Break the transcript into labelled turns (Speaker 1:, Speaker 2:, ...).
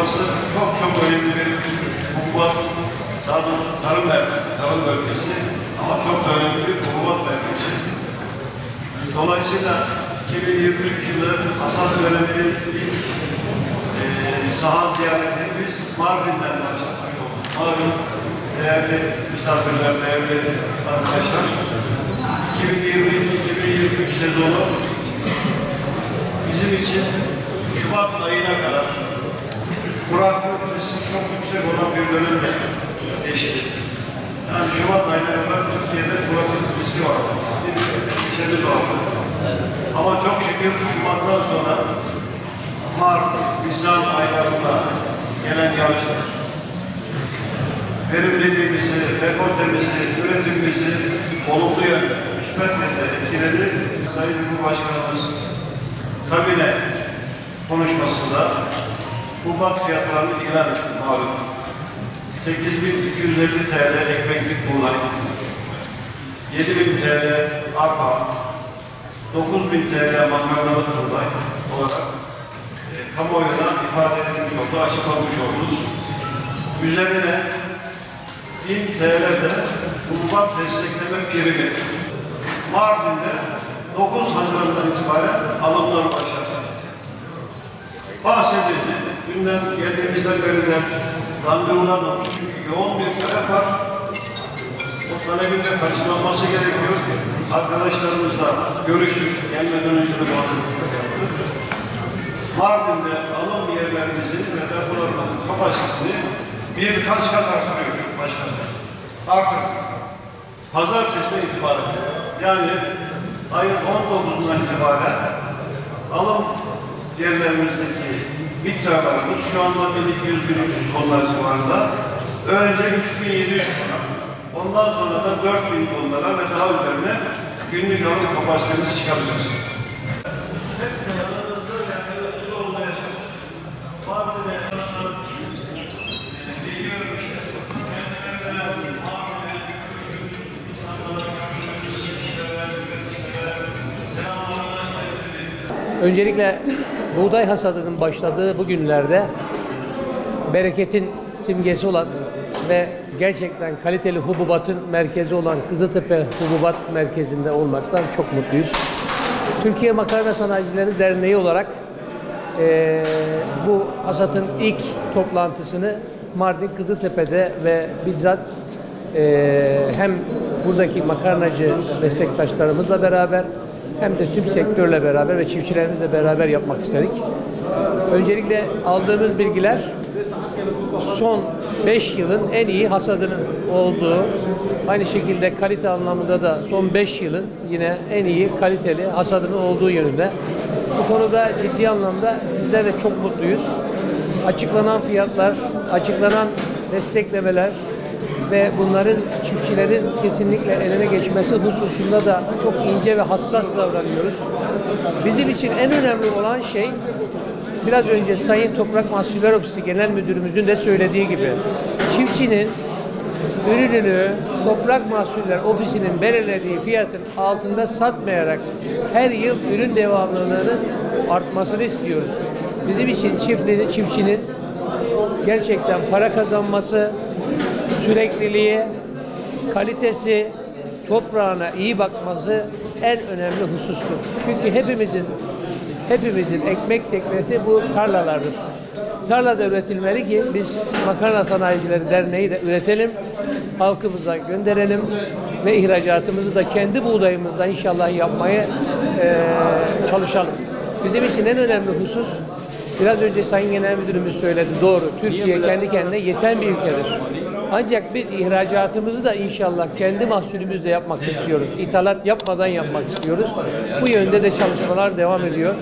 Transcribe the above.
Speaker 1: burası çok önemli bir hububat, tarım bölgesi ama çok önemli bir hububat bölgesi. Dolayısıyla 2023 yılı hasat döneminin ilk saha ziyaretini biz Mardin'den başlatmış olduk. Malum değerli misafirler, değerli arkadaşlar, 2022-2023 sezonu bizim için Şubat ayına kadar kuraklık riski çok yüksek olan bir dönemde geçti. Yani Şubat ayına kadar Türkiye'de kuraklık riski var. İçeride doğru. Ama çok şükür Şubat'tan sonra Mart, Nisan aylarında gelen yağışlar verimliliğimizi, rekoltemizi, üretimimizi olumlu yönde, müspet yönde etkiledi. Sayın Cumhurbaşkanımız kabine konuşmasında hububat fiyatlarını ilan etti malum. 8.250 TL ekmeklik buğday, 7.000 TL arpa, 9.000 TL makarnalık buğday olarak kamuoyuna ifade edilmiş oldu, açıklanmış oldu. Üzerine 1000 TL'de hububat destekleme primi Mardin'de 9 Haziran'dan itibaren alımlar başladı. Bahsedildi. Günden geldiğimizden beri de randevulanmamış. Çünkü yoğun bir talep var. O talebin de karşılanması gerekiyor. Arkadaşlarımızla görüştük. Gelmeden önce de bahsettik. Mardin'de alım yerlerimizin ve depolarının kapasitesini birkaç kat artırıyor başkanım. Artık pazartesi itibaren, yani ayın 19'undan itibaren alım yerlerimizdeki miktarlarımız şu anda 1200-1300 tonlar civarında. Önce 3700 tona. Ondan sonra da 4000 tonlara ve daha üzerine günlük alım kapasitemizi çıkaracağız. Hepsi yanımızda yani hızlı olmaya çalışıyoruz. Mardin'e geliyorum işte.
Speaker 2: Öncelikle buğday hasadının başladığı bu günlerde bereketin simgesi olan ve gerçekten kaliteli hububatın merkezi olan Kızıltepe Hububat Merkezi'nde olmaktan çok mutluyuz. Türkiye Makarna Sanayicileri Derneği olarak bu hasatın ilk toplantısını Mardin Kızıltepe'de ve bizzat hem buradaki makarnacı meslektaşlarımızla beraber hem de tüm sektörle beraber ve çiftçilerimizle beraber yapmak istedik. Öncelikle aldığımız bilgiler son 5 yılın en iyi hasadının olduğu, aynı şekilde kalite anlamında da son 5 yılın yine en iyi kaliteli hasadının olduğu yönünde. Bu konuda ciddi anlamda bizler de çok mutluyuz. Açıklanan fiyatlar, açıklanan desteklemeler ve bunların çiftçilerin kesinlikle eline geçmesi hususunda da çok ince ve hassas davranıyoruz. Bizim için en önemli olan şey, biraz önce Sayın Toprak Mahsuller Ofisi Genel Müdürümüzün de söylediği gibi, çiftçinin ürününü Toprak Mahsuller Ofisi'nin belirlediği fiyatın altında satmayarak her yıl ürün devamlılığının artmasını istiyoruz. Bizim için çiftçinin gerçekten para kazanması, sürekliliği, kalitesi, toprağına iyi bakması en önemli husustur. Çünkü hepimizin ekmek teknesi bu tarlalardır. Tarlada üretilmeli ki biz Makarna Sanayicileri Derneği de üretelim, halkımıza gönderelim ve ihracatımızı da kendi buğdayımızla inşallah yapmaya çalışalım. Bizim için en önemli husus, biraz önce Sayın Genel Müdürümüz söyledi, doğru. Türkiye kendi kendine yeten bir ülkedir. Ancak biz ihracatımızı da inşallah kendi mahsulümüzle yapmak istiyoruz. İthalat yapmadan yapmak istiyoruz. Bu yönde de çalışmalar devam ediyor.